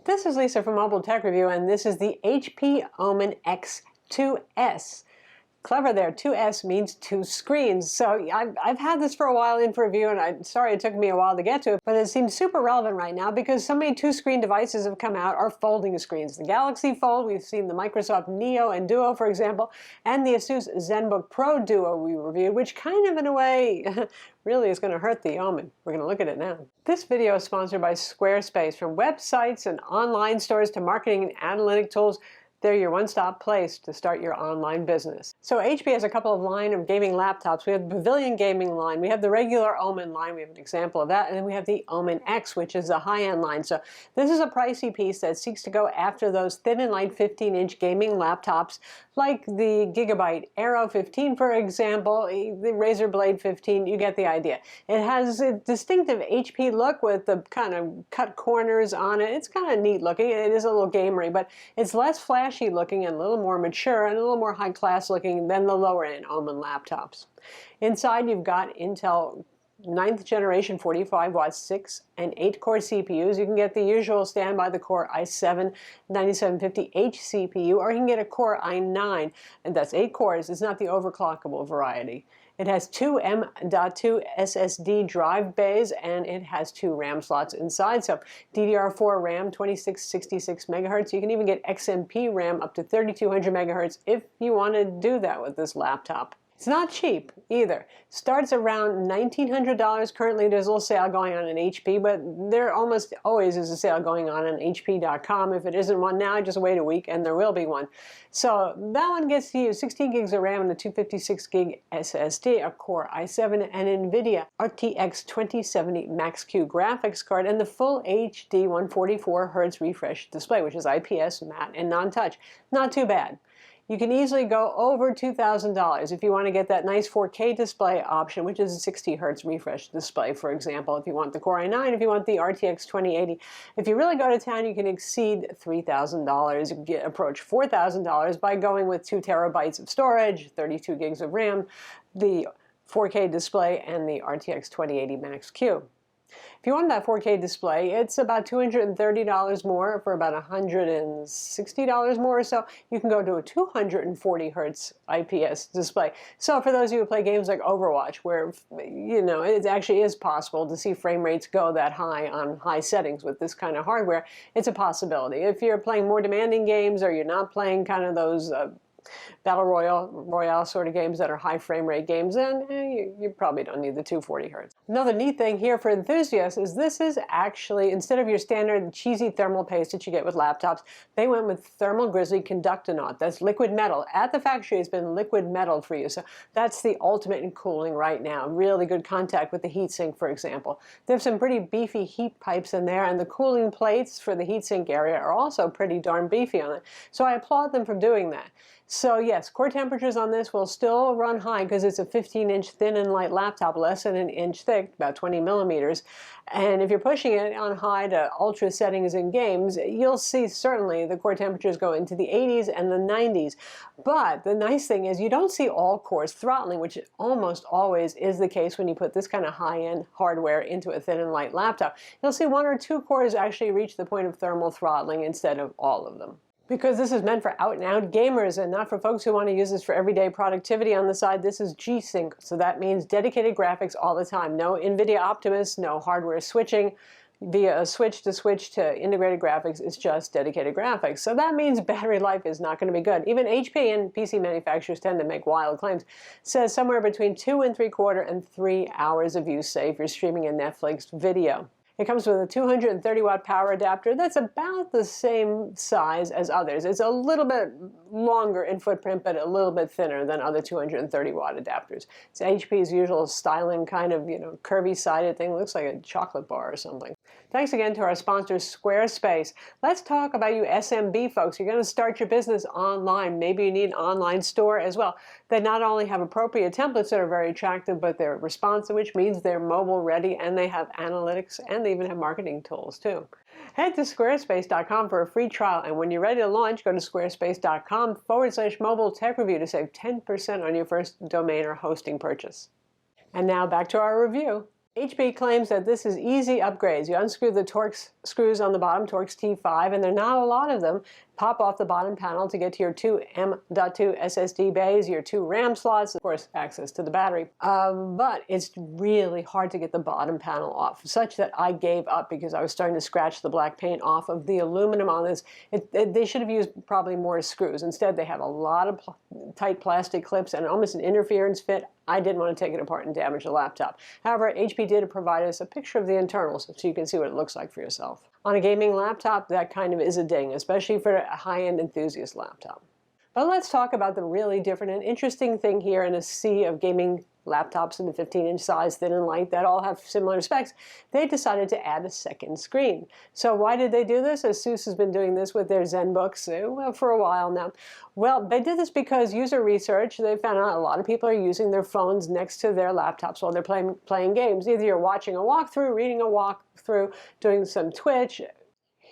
This is Lisa from Mobile Tech Review, and this is the HP Omen X2S. Clever there, 2S means two screens. So I've had this for a while in for review, and I'm sorry it took me a while to get to it, but it seems super relevant right now because so many two-screen devices have come out are folding screens. The Galaxy Fold, we've seen the Microsoft Neo and Duo, for example, and the Asus ZenBook Pro Duo we reviewed, which kind of in a way really is going to hurt the Omen. We're going to look at it now. This video is sponsored by Squarespace. From websites and online stores to marketing and analytic tools, they're your one-stop place to start your online business. So HP has a couple of line of gaming laptops. We have the Pavilion gaming line, we have the regular Omen line, we have an example of that, and then we have the Omen X, which is a high-end line. So this is a pricey piece that seeks to go after those thin and light 15-inch gaming laptops like the Gigabyte Aero 15, for example, the Razer Blade 15, you get the idea. It has a distinctive HP look with the kind of cut corners on it. It's kind of neat looking. It is a little gamery, but it's less flashy looking and a little more mature and a little more high class looking than the lower end Omen laptops. Inside you've got Intel 9th generation 45 watt 6 and 8 core CPUs. You can get the usual standby, the Core i7 9750H CPU, or you can get a Core i9, and that's 8 cores. It's not the overclockable variety. It has two M.2 SSD drive bays, and it has 2 RAM slots inside. So DDR4 RAM, 2666 megahertz. You can even get XMP RAM up to 3200 megahertz if you want to do that with this laptop. It's not cheap either. Starts around $1,900. Currently there's a little sale going on in HP, but there almost always is a sale going on HP.com. If it isn't one now, just wait a week and there will be one. So that one gets you 16 gigs of RAM and a 256 gig SSD, a Core i7 and NVIDIA RTX 2070 Max-Q graphics card, and the full HD 144 Hz refresh display, which is IPS, matte, and non-touch. Not too bad. You can easily go over $2,000 if you want to get that nice 4K display option, which is a 60 Hz refresh display, for example, if you want the Core i9, if you want the RTX 2080. If you really go to town, you can exceed $3,000. You can approach $4,000 by going with 2 terabytes of storage, 32 gigs of RAM, the 4K display, and the RTX 2080 Max-Q. If you want that 4K display, it's about $230 more for about $160 more or so. You can go to a 240 Hz IPS display. So for those of you who play games like Overwatch, where it actually is possible to see frame rates go that high on high settings with this kind of hardware, it's a possibility. If you're playing more demanding games or you're not playing kind of those Battle Royale sort of games that are high frame rate games, then you probably don't need the 240 Hz. Another neat thing here for enthusiasts is this is actually, instead of your standard cheesy thermal paste that you get with laptops, they went with Thermal Grizzly Conductanaut. That's liquid metal. At the factory, it's been liquid metal for you, so that's the ultimate in cooling right now. Really good contact with the heatsink, for example. There's some pretty beefy heat pipes in there, and the cooling plates for the heatsink area are also pretty darn beefy on it. So I applaud them for doing that. So yes, core temperatures on this will still run high because it's a 15-inch thin and light laptop, less than an inch thick, about 20 millimeters. And if you're pushing it on high to ultra settings in games, you'll see certainly the core temperatures go into the 80s and the 90s. But the nice thing is you don't see all cores throttling, which almost always is the case when you put this kind of high-end hardware into a thin and light laptop. You'll see 1 or 2 cores actually reach the point of thermal throttling instead of all of them. Because this is meant for out-and-out gamers and not for folks who want to use this for everyday productivity on the side, this is G-Sync. So that means dedicated graphics all the time. No NVIDIA Optimus, no hardware switching via a switch to integrated graphics. It's just dedicated graphics. So that means battery life is not going to be good. Even HP and PC manufacturers tend to make wild claims. It says somewhere between 2 3/4 and 3 hours of use, say, if you're streaming a Netflix video. It comes with a 230 watt power adapter that's about the same size as others. It's a little bit longer in footprint, but a little bit thinner than other 230 watt adapters. It's HP's usual styling kind of, curvy sided thing. It looks like a chocolate bar or something. Thanks again to our sponsor, Squarespace. Let's talk about you SMB folks. You're going to start your business online. Maybe you need an online store as well. They not only have appropriate templates that are very attractive, but they're responsive, which means they're mobile ready, and they have analytics, and they even have marketing tools too. Head to squarespace.com for a free trial, and when you're ready to launch, go to squarespace.com/MobileTechReview to save 10% on your first domain or hosting purchase. And now back to our review. HP claims that this is easy upgrades. You unscrew the Torx screws on the bottom, Torx T5, and there are not a lot of them. Pop off the bottom panel to get to your two M.2 SSD bays, your two RAM slots, of course, access to the battery. But it's really hard to get the bottom panel off, such that I gave up because I was starting to scratch the black paint off of the aluminum on this. They should have used probably more screws. Instead, they have a lot of tight plastic clips and almost an interference fit. I didn't want to take it apart and damage the laptop. However, HP did provide us a picture of the internals so you can see what it looks like for yourself. On a gaming laptop, that kind of is a ding, especially for a high-end enthusiast laptop. But let's talk about the really different and interesting thing here in a sea of gaming laptops in the 15-inch size, thin and light, that all have similar specs. They decided to add a second screen. So why did they do this? ASUS has been doing this with their ZenBooks for a while now. Well, they did this because user research, they found out a lot of people are using their phones next to their laptops while they're playing games. Either you're watching a walkthrough, reading a walkthrough, doing some Twitch,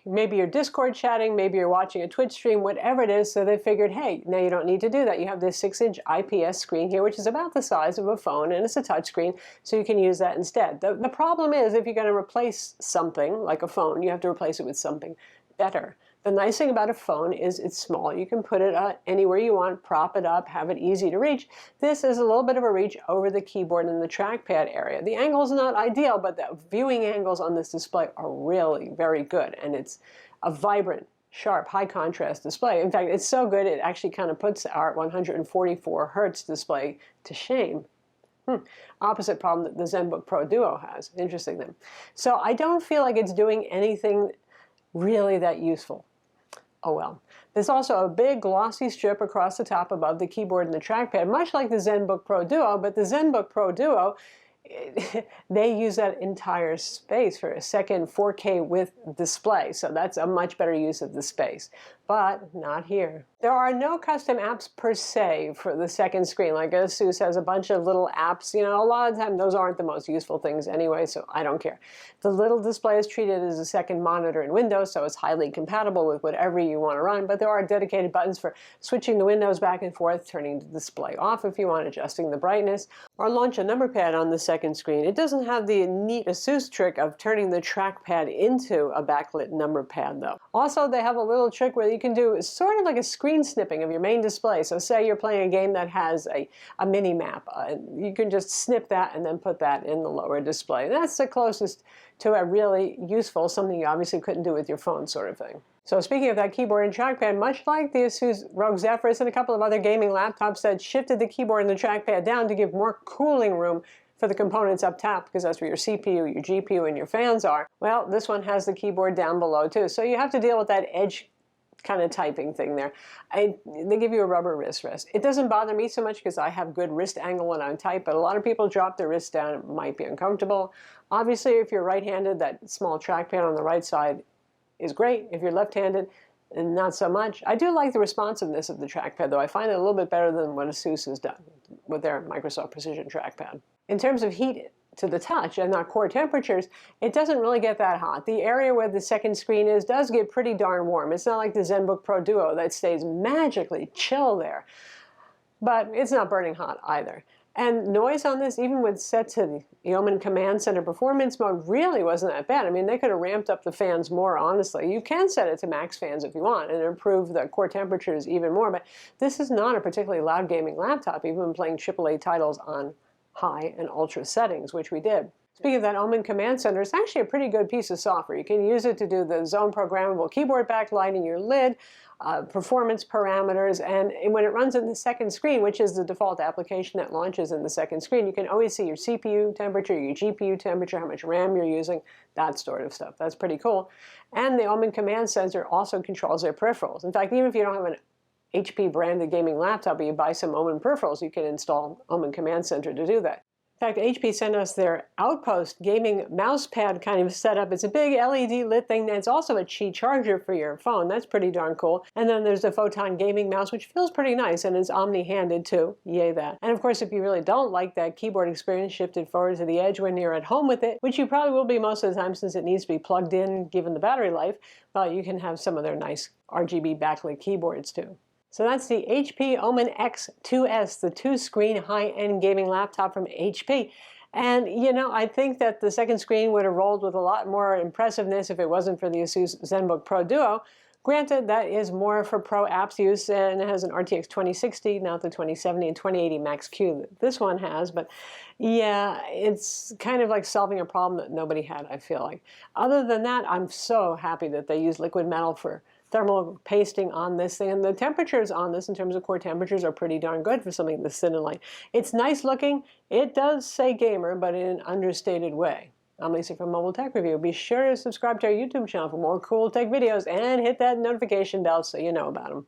maybe you're Discord chatting, maybe you're watching a Twitch stream, whatever it is. So they figured, hey, now you don't need to do that. You have this 6-inch IPS screen here, which is about the size of a phone, and it's a touch screen, so you can use that instead. The problem is, if you're going to replace something like a phone, you have to replace it with something better. The nice thing about a phone is it's small. You can put it anywhere you want, prop it up, have it easy to reach. This is a little bit of a reach over the keyboard and the trackpad area. The angle's not ideal, but the viewing angles on this display are really very good, and it's a vibrant, sharp, high contrast display. In fact, it's so good it actually kind of puts our 144 Hertz display to shame. Opposite problem that the ZenBook Pro Duo has. Interesting then. So I don't feel like it's doing anything really that useful. Oh well. There's also a big glossy strip across the top above the keyboard and the trackpad, much like the ZenBook Pro Duo, but the ZenBook Pro Duo, they use that entire space for a second 4K width display, so that's a much better use of the space. But not here. There are no custom apps per se for the second screen. Like ASUS has a bunch of little apps. You know, a lot of the time those aren't the most useful things anyway, so I don't care. The little display is treated as a second monitor in Windows, so it's highly compatible with whatever you want to run, but there are dedicated buttons for switching the windows back and forth, turning the display off if you want, adjusting the brightness, or launch a number pad on the second screen. It doesn't have the neat ASUS trick of turning the trackpad into a backlit number pad, though. Also, they have a little trick where you can do sort of like a screen snipping of your main display. So say you're playing a game that has a mini map. You can just snip that and then put that in the lower display. And that's the closest to a really useful, something you obviously couldn't do with your phone sort of thing. So speaking of that keyboard and trackpad, much like the ASUS ROG Zephyrus and a couple of other gaming laptops that shifted the keyboard and the trackpad down to give more cooling room for the components up top, because that's where your CPU, your GPU, and your fans are. Well, this one has the keyboard down below too, so you have to deal with that edge kind of typing thing there. They give you a rubber wrist rest. It doesn't bother me so much because I have good wrist angle when I type, but a lot of people drop their wrist down. It might be uncomfortable. Obviously, if you're right-handed, that small trackpad on the right side is great. If you're left-handed, not so much. I do like the responsiveness of the trackpad, though. I find it a little bit better than what ASUS has done with their Microsoft Precision trackpad. In terms of heat to the touch and not core temperatures, it doesn't really get that hot. The area where the second screen is does get pretty darn warm. It's not like the ZenBook Pro Duo that stays magically chill there, but it's not burning hot either. And noise on this, even when set to the Omen Command Center performance mode, really wasn't that bad. I mean, they could have ramped up the fans more, honestly. You can set it to max fans if you want and improve the core temperatures even more, but this is not a particularly loud gaming laptop, even when playing AAA titles on high and ultra settings, which we did. Speaking of that Omen Command Center, it's actually a pretty good piece of software. You can use it to do the zone programmable keyboard backlighting your lid, performance parameters, and when it runs in the second screen, which is the default application that launches in the second screen, you can always see your CPU temperature, your GPU temperature, how much RAM you're using, that sort of stuff. That's pretty cool. And the Omen Command Center also controls their peripherals. In fact, even if you don't have an HP branded gaming laptop, but you buy some Omen peripherals, you can install Omen Command Center to do that. In fact, HP sent us their Outpost gaming mouse pad kind of setup. It's a big LED lit thing. It's also a Qi charger for your phone. That's pretty darn cool. And then there's the Photon gaming mouse, which feels pretty nice, and it's omni-handed too. Yay that. And of course, if you really don't like that keyboard experience shifted forward to the edge when you're at home with it, which you probably will be most of the time since it needs to be plugged in given the battery life, well, you can have some of their nice RGB backlit keyboards too. So that's the HP Omen X2S, the two-screen high-end gaming laptop from HP. And, you know, I think that the second screen would have rolled with a lot more impressiveness if it wasn't for the Asus ZenBook Pro Duo. Granted, that is more for pro apps use, and it has an RTX 2060, not the 2070 and 2080 Max Q that this one has. But yeah, it's kind of like solving a problem that nobody had, I feel like. Other than that, I'm so happy that they use liquid metal for thermal pasting on this thing, and the temperatures on this in terms of core temperatures are pretty darn good for something this thin and light. It's nice looking. It does say gamer, but in an understated way. I'm Lisa from Mobile Tech Review. Be sure to subscribe to our YouTube channel for more cool tech videos and hit that notification bell so you know about them.